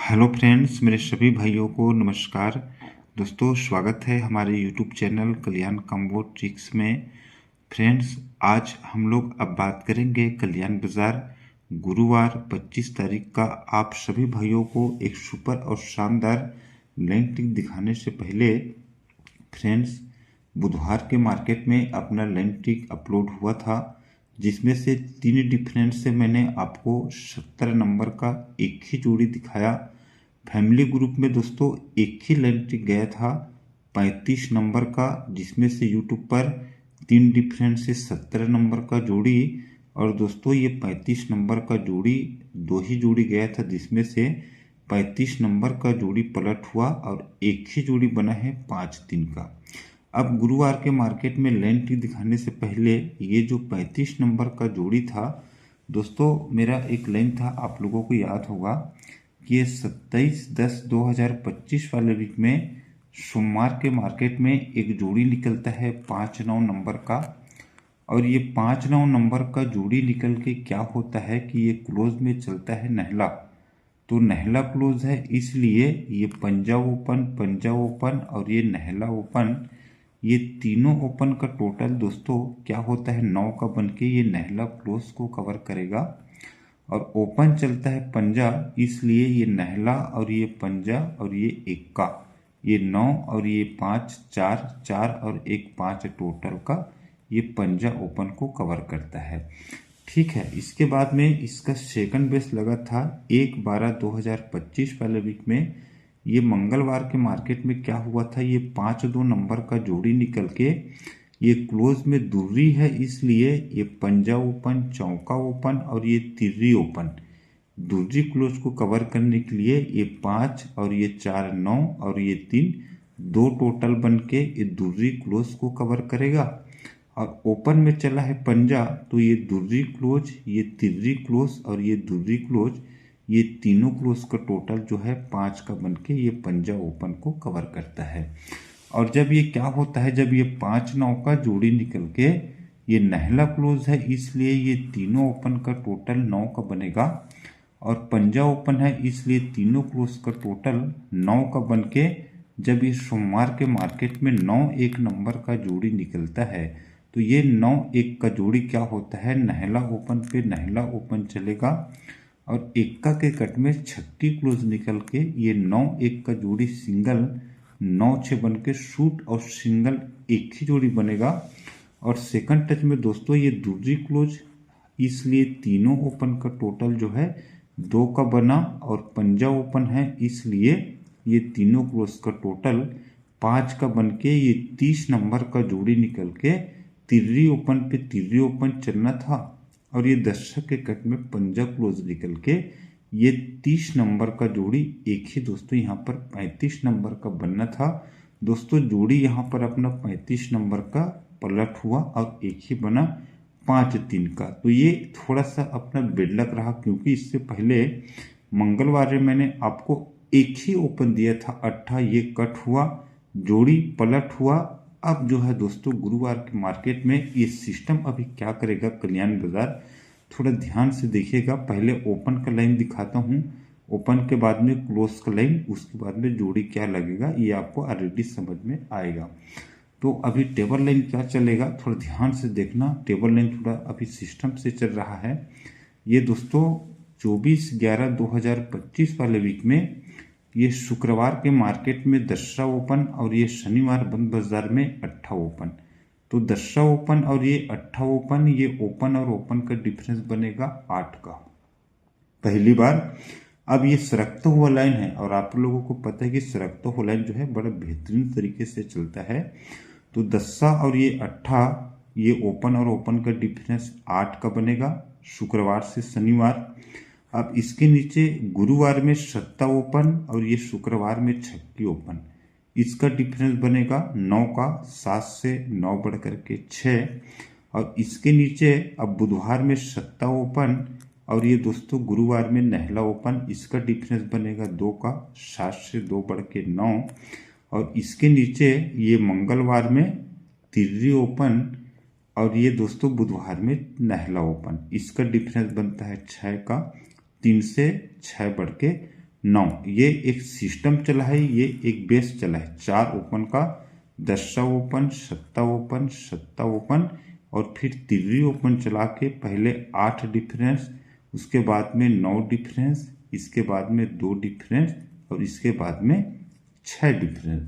Hello friends, मेरे सभी भाइयों को नमस्कार। दोस्तों, स्वागत है हमारे यूट्यूब चैनल कल्याण कॉम्बो ट्रिक्स में। फ्रेंड्स, आज हम लोग अब बात करेंगे कल्याण बाजार गुरुवार 25 तारीख का। आप सभी भाइयों को एक सुपर और शानदार लैंड ट्रिक दिखाने से पहले फ्रेंड्स, बुधवार के मार्केट में अपना लैंड ट्रिक अपलोड हुआ था, जिसमें से 3 डिफरेंस से मैंने आपको 70 नंबर का एक ही जोड़ी दिखाया। फैमिली ग्रुप में दोस्तों एक ही लैंड ट्रिक गया था 35 नंबर का, जिसमें से यूट्यूब पर 3 डिफरेंस से 70 नंबर का जोड़ी। और दोस्तों ये 35 नंबर का जोड़ी 2 ही जोड़ी गया था, जिसमें से 35 नंबर का जोड़ी पलट हुआ और एक ही जोड़ी बना है 5 दिन का। अब गुरुवार के मार्केट में लैंड ट्रिक दिखाने से पहले ये जो 35 नंबर का जोड़ी था दोस्तों, मेरा एक लाइन था, आप लोगों को याद होगा कि ये 27/10/2025 वाले वीक में सोमवार के मार्केट में एक जोड़ी निकलता है 5-9 नंबर का। और ये 5-9 नंबर का जोड़ी निकल के क्या होता है कि ये क्लोज में चलता है नहला। तो नहला क्लोज है, इसलिए ये पंजा ओपन और ये नहला ओपन, ये तीनों ओपन का टोटल दोस्तों क्या होता है 9 का बन के ये नहला क्लोज को कवर करेगा। और ओपन चलता है पंजा, इसलिए ये नहला और ये पंजा और ये इक्का, ये 9 और ये 5, 4, 4 और 1, 5 टोटल का ये पंजा ओपन को कवर करता है। ठीक है, इसके बाद में इसका सेकंड बेस लगा था 1/12/2025 वाले वीक में। ये मंगलवार के मार्केट में क्या हुआ था, ये 5-2 नंबर का जोड़ी निकल के ये क्लोज में दूरी है, इसलिए ये पंजा ओपन, चौका ओपन और ये तिर्री ओपन दूरी क्लोज को कवर करने के लिए ये 5 और ये 4, 9 और ये 3 2 टोटल बन के ये दूरी क्लोज को कवर करेगा। और ओपन में चला है पंजा, तो ये दूरी क्लोज, ये तिर्री क्लोज और ये दूरी क्लोज, ये तीनों क्लोज का टोटल जो है 5 का बन के ये पंजा ओपन को कवर करता है। और जब ये क्या होता है, जब ये 5-9 का जोड़ी निकल के ये नहला क्लोज है, इसलिए ये तीनों ओपन का टोटल 9 का बनेगा। और पंजा ओपन है, इसलिए तीनों क्लोज का टोटल 9 का बन के जब ये सोमवार के मार्केट में 9-1 नंबर का जोड़ी निकलता है, तो ये 9-1 का जोड़ी क्या होता है नहला ओपन पे नहला ओपन चलेगा। और इक्का के कट में 36 क्लोज निकल के ये 9-1 का जोड़ी सिंगल 9-6 बन के शूट और सिंगल एक ही जोड़ी बनेगा। और सेकंड टच में दोस्तों ये दूसरी क्लोज, इसलिए तीनों ओपन का टोटल जो है 2 का बना। और पंजा ओपन है, इसलिए ये तीनों क्लोज का टोटल 5 का बन के ये 30 नंबर का जोड़ी निकल के तिर्री ओपन पे तिर्री ओपन चलना था। और ये दशक के कट में पंजा क्लोज निकल के ये 30 नंबर का जोड़ी एक ही दोस्तों यहाँ पर 35 नंबर का बनना था। दोस्तों जोड़ी यहाँ पर अपना 35 नंबर का पलट हुआ और एक ही बना 5-3 का। तो ये थोड़ा सा अपना बेडलक रहा, क्योंकि इससे पहले मंगलवार में मैंने आपको एक ही ओपन दिया था 8, ये कट हुआ, जोड़ी पलट हुआ। अब जो है दोस्तों गुरुवार के मार्केट में ये सिस्टम अभी क्या करेगा कल्याण बाजार, थोड़ा ध्यान से देखिएगा। पहले ओपन का लाइन दिखाता हूँ, ओपन के बाद में क्लोज का लाइन, उसके बाद में जोड़ी क्या लगेगा ये आपको ऑलरेडी समझ में आएगा। तो अभी टेबल लाइन क्या चलेगा थोड़ा ध्यान से देखना। टेबल लाइन थोड़ा अभी सिस्टम से चल रहा है। ये दोस्तों 24/11/2025 वाले वीक में ये शुक्रवार के मार्केट में 10 ओपन और ये शनिवार बंद बाजार में 8 ओपन। तो 10 ओपन और ये 8 ओपन, ये ओपन और ओपन का डिफरेंस बनेगा 8 का पहली बार। अब ये सरकता हुआ लाइन है, और आप लोगों को पता है कि सरकता हुआ लाइन जो है बड़ा बेहतरीन तरीके से चलता है। तो 10 और ये 8, ये ओपन और ओपन का डिफरेंस 8 का बनेगा शुक्रवार से शनिवार। अब इसके नीचे गुरुवार में 7 ओपन और ये शुक्रवार में 6 ओपन, इसका डिफरेंस बनेगा 9 का, 7 से 9 बढ़ करके 6। और इसके नीचे अब बुधवार में 7 ओपन और ये दोस्तों गुरुवार में नहला ओपन, इसका डिफरेंस बनेगा 2 का, 7 से 2 बढ़ के 9। और इसके नीचे ये मंगलवार में तिर्री ओपन और ये दोस्तों बुधवार में नहला ओपन, इसका डिफरेंस बनता है 6 का, 3 से 6 बढ़ के 9। ये एक सिस्टम चला है, ये एक बेस चला है। 4 ओपन का, 10 ओपन, 7 ओपन, 7 ओपन और फिर तिर्री ओपन चला के पहले 8 डिफरेंस, उसके बाद में 9 डिफरेंस, इसके बाद में 2 डिफरेंस और इसके बाद में 6 डिफरेंस।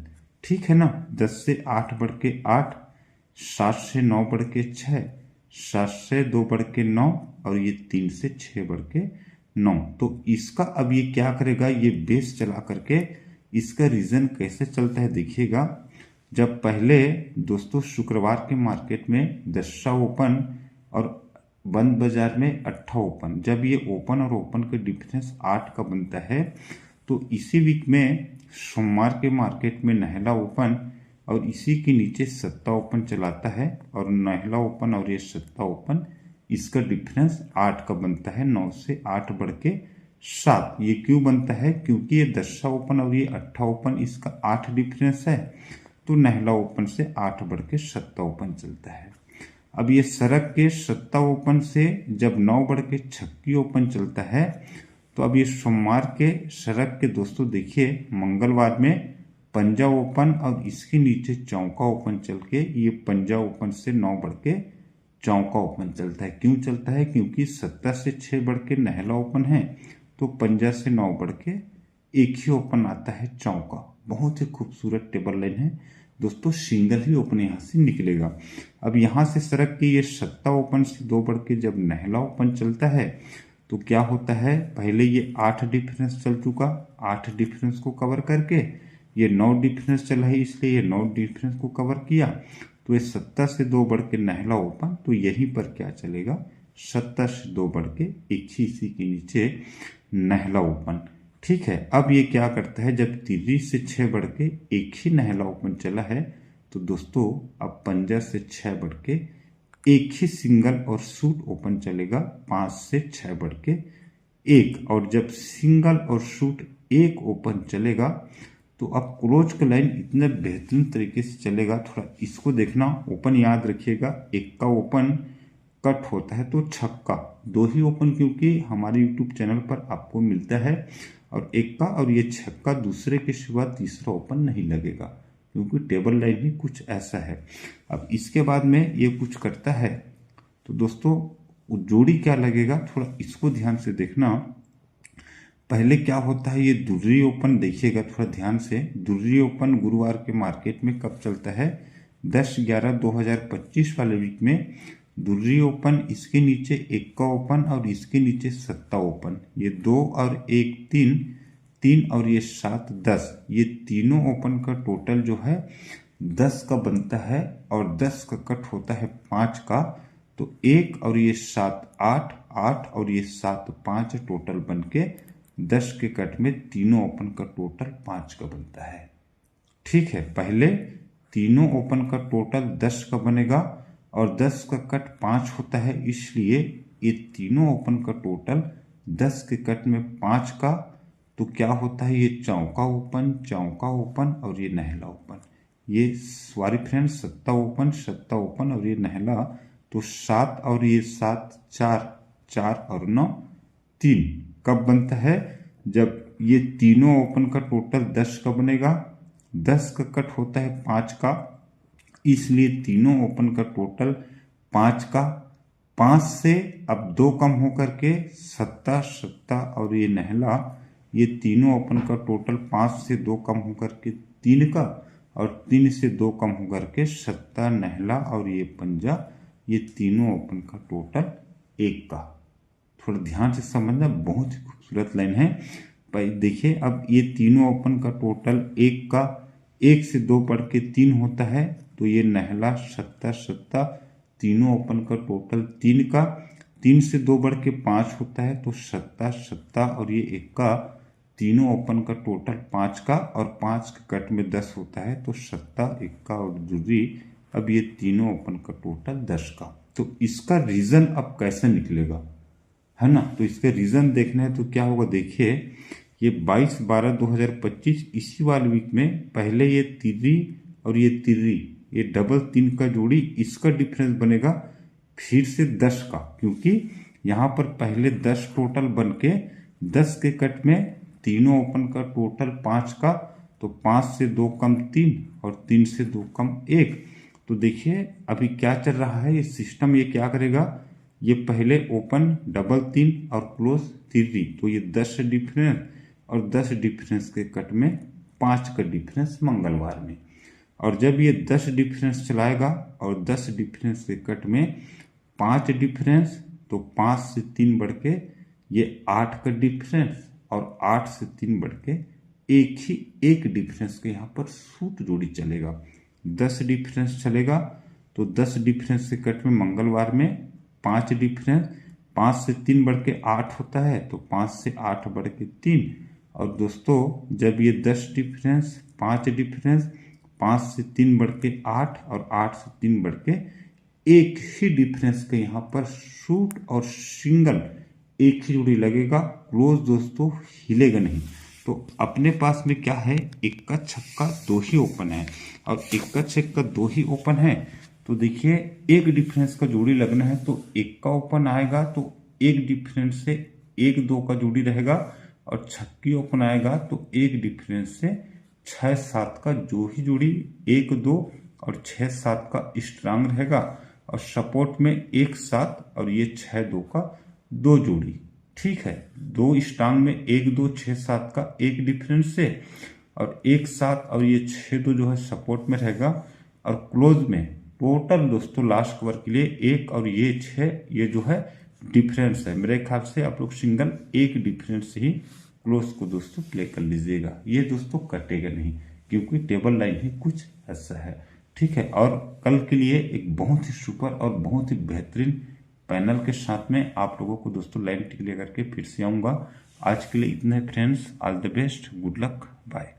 ठीक है ना। 10 से 8 बढ़ के 8, 7 से 9 बढ़ के 6, 7 से 2 बढ़ के 9 और ये 3 से 6 बढ़ के 9। तो इसका अब ये क्या करेगा, ये बेस चला करके इसका रीजन कैसे चलता है देखिएगा। जब पहले दोस्तों शुक्रवार के मार्केट में 10 ओपन और बंद बाजार में 8 ओपन, जब ये ओपन और ओपन का डिफरेंस 8 का बनता है, तो इसी वीक में सोमवार के मार्केट में नहला ओपन और इसी के नीचे 7 ओपन चलाता है और नहला ओपन और ये 7 ओपन, इसका डिफरेंस 8 का बनता है। 9 से 8 बढ़ के 7। ये क्यों बनता है, क्योंकि ये 10 ओपन और ये 8 ओपन, इसका 8 डिफरेंस है, तो नहला ओपन से 8 बढ़ के 7 ओपन चलता है। अब ये सरक के 7 ओपन से जब 9 बढ़ के 6 ओपन चलता है, तो अब ये सोमवार के सरक के दोस्तों देखिए, मंगलवार में पंजा ओपन और इसके नीचे चौका ओपन चल के ये पंजा ओपन से 9 बढ़ के चौका ओपन चलता है। क्यों चलता है, क्योंकि 7 से 6 बढ़ के नहला ओपन है, तो पंजा से 9 बढ़ के एक ही ओपन आता है चौका। बहुत ही खूबसूरत टेबल लाइन है दोस्तों, सिंगल ही ओपन यहाँ से निकलेगा। अब यहाँ से सरक के ये 7 ओपन से 2 बढ़ के जब नहला ओपन चलता है, तो क्या होता है, पहले ये 8 डिफरेंस चल चुका, 8 डिफरेंस को कवर करके ये 9 डिफरेंस चला है, इसलिए ये 9 डिफरेंस को कवर किया, तो ये 7 से 2 बढ़ के नहला ओपन, तो यहीं पर क्या चलेगा, 7 से 2 बढ़ के एक ही इसी के नीचे नहला ओपन। ठीक है। अब ये क्या करता है, जब 3 से 6 बढ़ के एक ही नहला ओपन चला है, तो दोस्तों अब पंजा से 6 बढ़ के एक ही सिंगल और सूट ओपन चलेगा, 5 से 6 बढ़ के 1। और जब सिंगल और सूट 1 ओपन चलेगा, तो अब क्लोज का लाइन इतना बेहतरीन तरीके से चलेगा। थोड़ा इसको देखना, ओपन याद रखिएगा, 1 का ओपन कट होता है तो छक्का, 2 ही ओपन क्योंकि हमारे यूट्यूब चैनल पर आपको मिलता है, और 1 का और ये छक्का दूसरे के सिवा तीसरा ओपन नहीं लगेगा, क्योंकि टेबल लाइन ही कुछ ऐसा है। अब इसके बाद में ये कुछ करता है, तो दोस्तों जोड़ी क्या लगेगा, थोड़ा इसको ध्यान से देखना। पहले क्या होता है, ये दुर्री ओपन देखिएगा थोड़ा ध्यान से। दुर्री ओपन गुरुवार के मार्केट में कब चलता है, 10/11/2025 वाले वीक में दुर्री ओपन, इसके नीचे 1 का ओपन और इसके नीचे 7 ओपन, ये 2 और 1 3, 3 और ये 7 10, ये तीनों ओपन का टोटल जो है 10 का बनता है, और 10 का कट होता है 5 का, तो 1 और ये 7 8, 8 और ये 7 5 टोटल बन के 10 के कट में तीनों ओपन का टोटल 5 का बनता है। ठीक है। पहले तीनों ओपन का टोटल 10 का बनेगा और 10 का कट 5 होता है, इसलिए ये तीनों ओपन का टोटल 10 के कट में 5 का, तो क्या होता है, ये चौका ओपन, चौका ओपन और ये नहला ओपन, ये सॉरी फ्रेंड्स 7 ओपन, 7 ओपन और ये नहला, तो 7 और ये 7 4, 4 और 9 3 कब बनता है, जब ये तीनों ओपन का टोटल 10 का बनेगा, 10 का कट होता है 5 का, इसलिए तीनों ओपन का टोटल 5 का, 5 से अब 2 कम होकर के 7 7 और ये नहला, ये तीनों ओपन का टोटल 5 से 2 कम होकर के 3 का, और 3 से 2 कम होकर के 7 नहला और ये पंजा, ये तीनों ओपन का टोटल 1 का। थोड़ा ध्यान से समझना, बहुत ही खूबसूरत लाइन है। देखिए अब ये तीनों ओपन का टोटल 1 का, 1 से 2 बढ़ के 3 होता है, तो ये नहला 7 7, तीनों ओपन का टोटल 3 का, 3 से 2 बढ़ के 5 होता है, तो 7 7 और ये 1 का, तीनों ओपन का टोटल 5 का, और 5 के कट में 10 होता है, तो 7 1 का और दूरी, अब ये तीनों ओपन का टोटल 10 का। तो इसका रीजन अब कैसे निकलेगा, है ना। तो इसका रीजन देखना है तो क्या होगा, देखिए ये 22/12/2025 इसी वाले वीक में पहले ये तिर्री और ये तिर्री, ये डबल 3 का जोड़ी, इसका डिफरेंस बनेगा फिर से 10 का, क्योंकि यहाँ पर पहले 10 टोटल बन के 10 के कट में तीनों ओपन का टोटल 5 का, तो 5 से 2 कम 3 और 3 से 2 कम 1। तो देखिए अभी क्या चल रहा है, ये सिस्टम ये क्या करेगा, ये पहले ओपन डबल 3 और क्लोज 3, तो ये 10 डिफरेंस और 10 डिफरेंस के कट में 5 का डिफरेंस मंगलवार में। और जब ये 10 डिफरेंस चलाएगा और 10 डिफरेंस के कट में 5 डिफरेंस, तो 5 से 3 बढ़ के ये 8 का डिफरेंस और 8 से 3 बढ़ के एक डिफरेंस के यहाँ पर सूट जोड़ी चलेगा। 10 डिफरेंस चलेगा तो 10 डिफरेंस के कट में मंगलवार में 5 डिफरेंस, 5 से 3 बढ़ के 8 होता है, तो 5 से 8 बढ़ के 3। और दोस्तों जब ये 10 डिफरेंस 5 डिफरेंस 5 से 3 बढ़ के 8 और 8 से 3 बढ़ के एक ही डिफरेंस के यहाँ पर सूट और सिंगल एक ही जोड़ी लगेगा, क्लोज दोस्तों हिलेगा नहीं। तो अपने पास में क्या है, इक्का छक्का 2 ही ओपन है और इक्का छक्का 2 ही ओपन है। तो देखिए एक डिफरेंस का जोड़ी लगना है तो इक्का ओपन आएगा तो एक डिफरेंस से 1-2 का जोड़ी रहेगा, और छक्की ओपन आएगा तो एक डिफरेंस से 6-7 का जो ही जोड़ी 1-2 और 6-7 का स्ट्रांग रहेगा, और सपोर्ट में 1-7 और ये 6-2 का 2 जोड़ी। ठीक है, 2 स्ट्रांग में 1-2 6-7 का एक डिफरेंस से, और 1-7 और ये 6-2 जो है सपोर्ट में रहेगा, और क्लोज में टोटल दोस्तों लास्ट कवर के लिए 1 और ये 6 ये जो है डिफरेंस है। मेरे ख्याल से आप लोग सिंगल एक डिफरेंस से ही क्लोज को दोस्तों प्ले कर लीजिएगा, ये दोस्तों कटेगा नहीं क्योंकि टेबल लाइन ही कुछ ऐसा है। ठीक है, और कल के लिए एक बहुत ही सुपर और बहुत ही बेहतरीन पैनल के साथ में आप लोगों को दोस्तों लाइन क्लियर करके फिर से आऊँगा। आज के लिए इतने friends, all the best, good luck, bye.